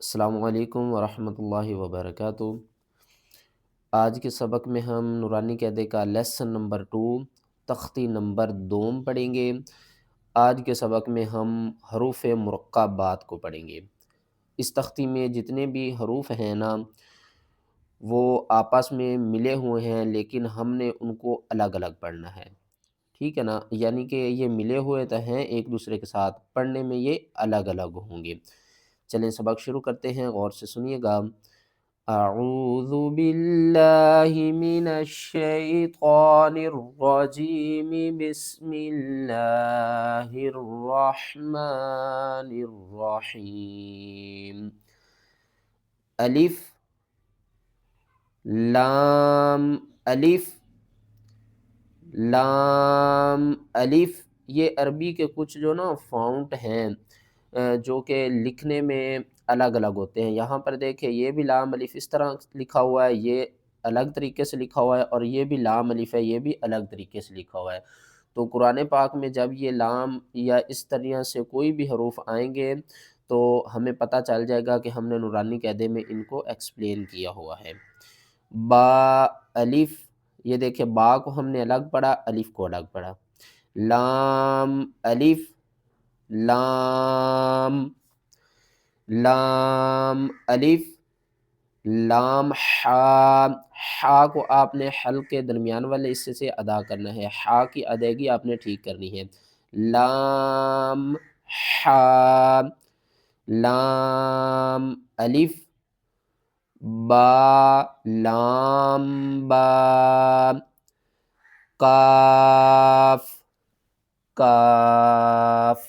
السلام علیکم ورحمۃ اللہ وبرکاتہ۔ آج کے سبق میں ہم نورانی قاعدے کا لیسن نمبر 2 تختی نمبر 2 پڑھیں گے۔ آج کے سبق میں ہم حروف مرقبات کو پڑھیں گے۔ اس تختی میں جتنے بھی حروف ہیں نا وہ آپس میں ملے ہوئے ہیں، لیکن ہم نے ان کو الگ الگ پڑھنا ہے، ٹھیک ہے نا؟ یعنی کہ یہ ملے ہوئے تو ہیں ایک دوسرے کے ساتھ، پڑھنے میں یہ الگ الگ ہوں گے۔ چلیں سبق شروع کرتے ہیں، غور سے سنیے گا۔ اعوذ باللہ من الشیطان الرجیم، بسم اللہ الرحمن الرحیم۔ الف لام الف لام الف، یہ عربی کے کچھ جو نا فاؤنٹ ہیں جو کہ لکھنے میں الگ الگ ہوتے ہیں۔ یہاں پر دیکھیں یہ بھی لام الف اس طرح لکھا ہوا ہے، یہ الگ طریقے سے لکھا ہوا ہے، اور یہ بھی لام الف ہے، یہ بھی الگ طریقے سے لکھا ہوا ہے۔ تو قرآن پاک میں جب یہ لام یا اس طرح سے کوئی بھی حروف آئیں گے تو ہمیں پتہ چل جائے گا کہ ہم نے نورانی قاعدے میں ان کو ایکسپلین کیا ہوا ہے۔ با الف، یہ دیکھیں با کو ہم نے الگ پڑھا، الف کو الگ پڑھا۔ لام الف لام لام الف لام حا، حا کو آپ نے حلق کے درمیان والے حصے سے ادا کرنا ہے، حا کی ادائیگی آپ نے ٹھیک کرنی ہے۔ لام حا لام الف با لام با کاف کاف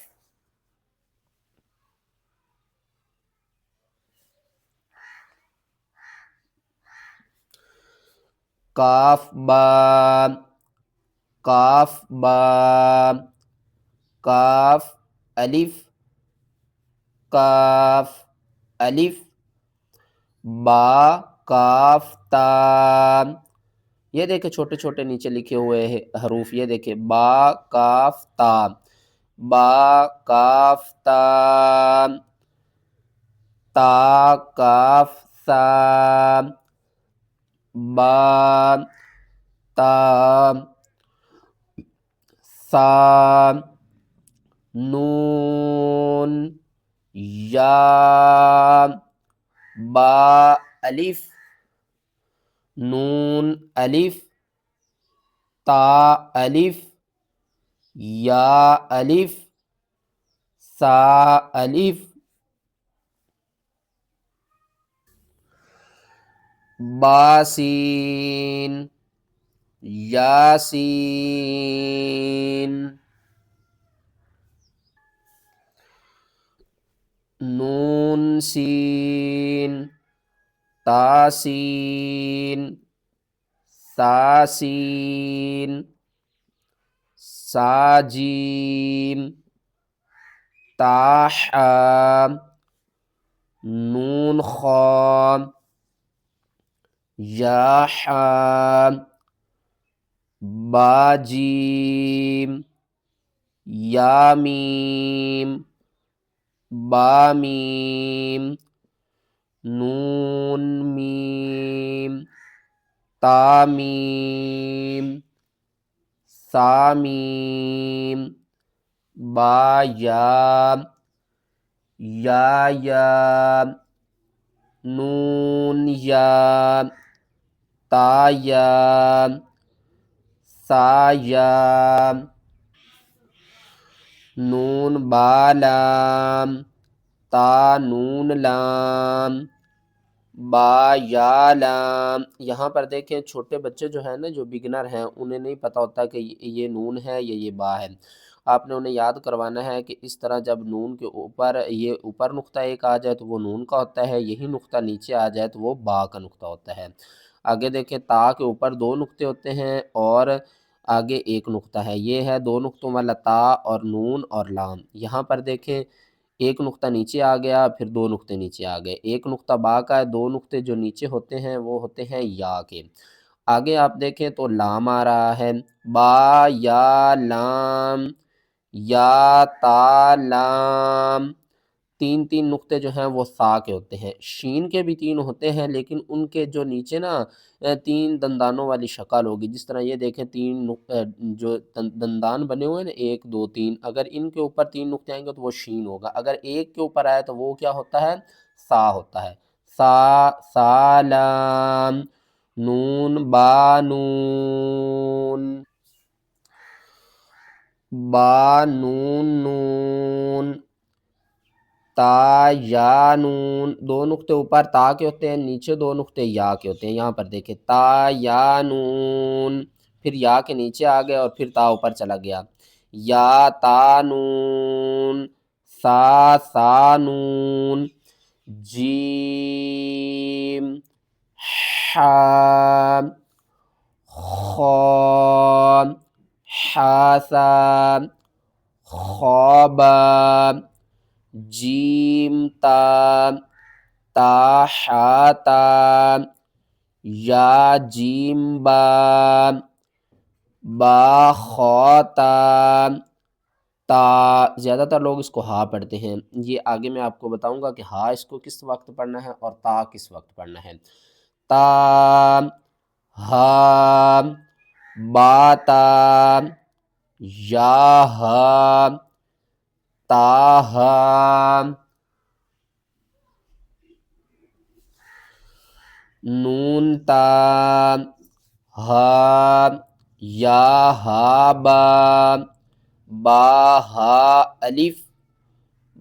کاف با کاف با کاف الف کاف الف با کاف تا، یہ دیکھیں چھوٹے چھوٹے نیچے لکھے ہوئے ہیں حروف، یہ دیکھیں با کاف تا با کاف تا تا کاف سا با تا سا نون یا با الف نون الف تا الف یا الف سا الف باسین یاسین نون سین تاسین ساسین ساجیم تاحا نون خام یا حام باجیم یا میم بامیم نون میم تامیم سامیم با یا نون یا تا یا سا یا نون با لام تا نون لام با یا لام۔ یہاں پر دیکھیں چھوٹے بچے جو ہیں نا، جو بگنر ہیں، انہیں نہیں پتہ ہوتا کہ یہ نون ہے یا یہ با ہے۔ آپ نے انہیں یاد کروانا ہے کہ اس طرح جب نون کے اوپر یہ اوپر نقطہ ایک آ جائے تو وہ نون کا ہوتا ہے، یہی نقطہ نیچے آ جائے تو وہ با کا نقطہ ہوتا ہے۔ آگے دیکھیں تا کے اوپر دو نقطے ہوتے ہیں اور آگے ایک نقطہ ہے، یہ ہے دو نقطوں والا تا اور نون اور لام۔ یہاں پر دیکھیں ایک نقطہ نیچے آ گیا، پھر دو نقطے نیچے آ گئے، ایک نقطہ با کا ہے، دو نقطے جو نیچے ہوتے ہیں وہ ہوتے ہیں یا کے۔ آگے آپ دیکھیں تو لام آ رہا ہے، با یا لام یا تا لام تین تین نقطے جو ہیں وہ سا کے ہوتے ہیں، شین کے بھی تین ہوتے ہیں لیکن ان کے جو نیچے نا تین دندانوں والی شکل ہوگی، جس طرح یہ دیکھیں تین جو دندان بنے ہوئے ہیں نا، 1 2 3، اگر ان کے اوپر تین نقطے آئیں گے تو وہ شین ہوگا، اگر ایک کے اوپر آئے تو وہ کیا ہوتا ہے؟ سا ہوتا ہے۔ سا سالام، نون با نون، با نون نون، تا یا نون، دو نقطے اوپر تا کے ہوتے ہیں، نیچے دو نقطے یا کے ہوتے ہیں، یہاں پر دیکھیں تا یا نون، پھر یا کے نیچے آ گیا اور پھر تا اوپر چلا گیا، یا تا نون، سا سا نون، جیم حا، خا حاسا، خوابا، جیم تا، تا حاتا، یا جیم با، با خواتا، تا، زیادہ تر لوگ اس کو ہا پڑھتے ہیں، یہ آگے میں آپ کو بتاؤں گا کہ ہا اس کو کس وقت پڑھنا ہے اور تا کس وقت پڑھنا ہے۔ تا، ہا، باتا، یا ہا، تا ہا، نون تا، ہا، یا ہا با، با ہا الف،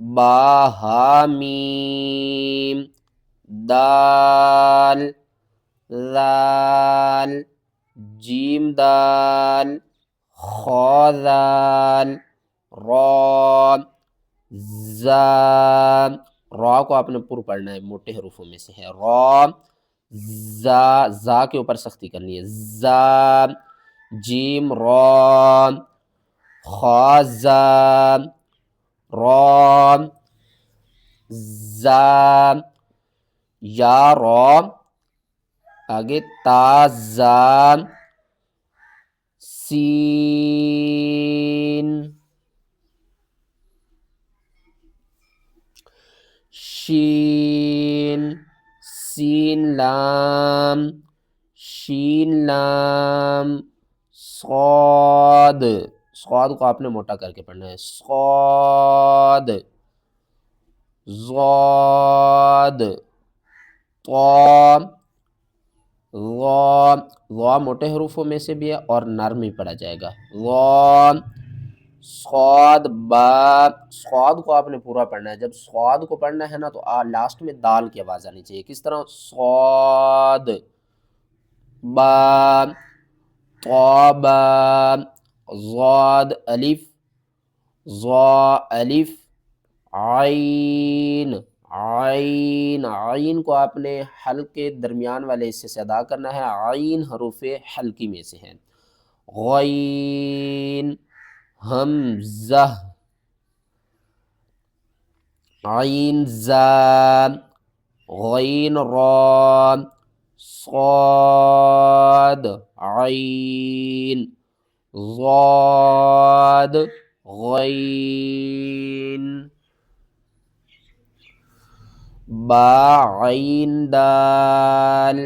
با ہا میم، دال، ذال، جیم دال، خا ذال، را، زا، را کو آپ نے پر پڑھنا ہے، موٹے حروفوں میں سے ہے، را، زا، زا کے اوپر سختی کرنی ہے، زا، جیم را، خا زا، را، زا، یا را، آگے تا زا، سین، شین، سین لام، شین لام، صاد، صاد کو آپ نے موٹا کر کے پڑھنا ہے، صاد، ضاد، طا، ظا، ظا موٹے حروفوں میں سے بھی ہے اور نرم ہی پڑھا جائے گا، ظا، صاد، با، صاد کو آپ نے پورا پڑھنا ہے، جب صاد کو پڑھنا ہے نا تو لاسٹ میں دال کی آواز آنی چاہیے، کس طرح؟ صاد، با، طابا، ضاد الف، ظا الف، عین، عین، عین کو آپ نے حلق کے درمیان والے حصے سے ادا کرنا ہے، عین حروف حلقی میں سے ہے، غین، حمزہ، عین زا، غین را، صاد، عین، ضاد، غین، با عین دال،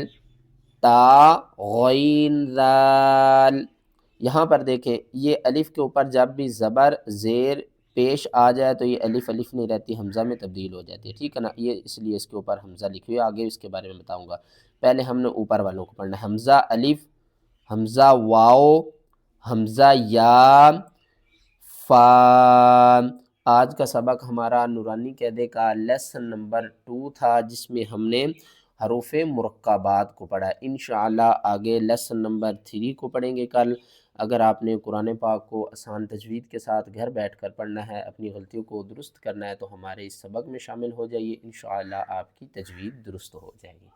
تا غین ذال۔ یہاں پر دیکھیں یہ الف کے اوپر جب بھی زبر زیر پیش آ جائے تو یہ الف الف نہیں رہتی، حمزہ میں تبدیل ہو جاتی ہے، ٹھیک ہے نا، یہ اس لیے اس کے اوپر حمزہ لکھی ہوئی ہے، آگے اس کے بارے میں بتاؤں گا، پہلے ہم نے اوپر والوں کو پڑھنا ہے، حمزہ الف، حمزہ واو، حمزہ یا، فا۔ آج کا سبق ہمارا نورانی قاعدے کا لیسن نمبر 2 تھا، جس میں ہم نے حروف مرکبات کو پڑھا، انشاءاللہ آگے لیسن نمبر 3 کو پڑھیں گے کل۔ اگر آپ نے قرآن پاک کو آسان تجوید کے ساتھ گھر بیٹھ کر پڑھنا ہے، اپنی غلطیوں کو درست کرنا ہے تو ہمارے اس سبق میں شامل ہو جائیے، انشاءاللہ آپ کی تجوید درست ہو جائے گی۔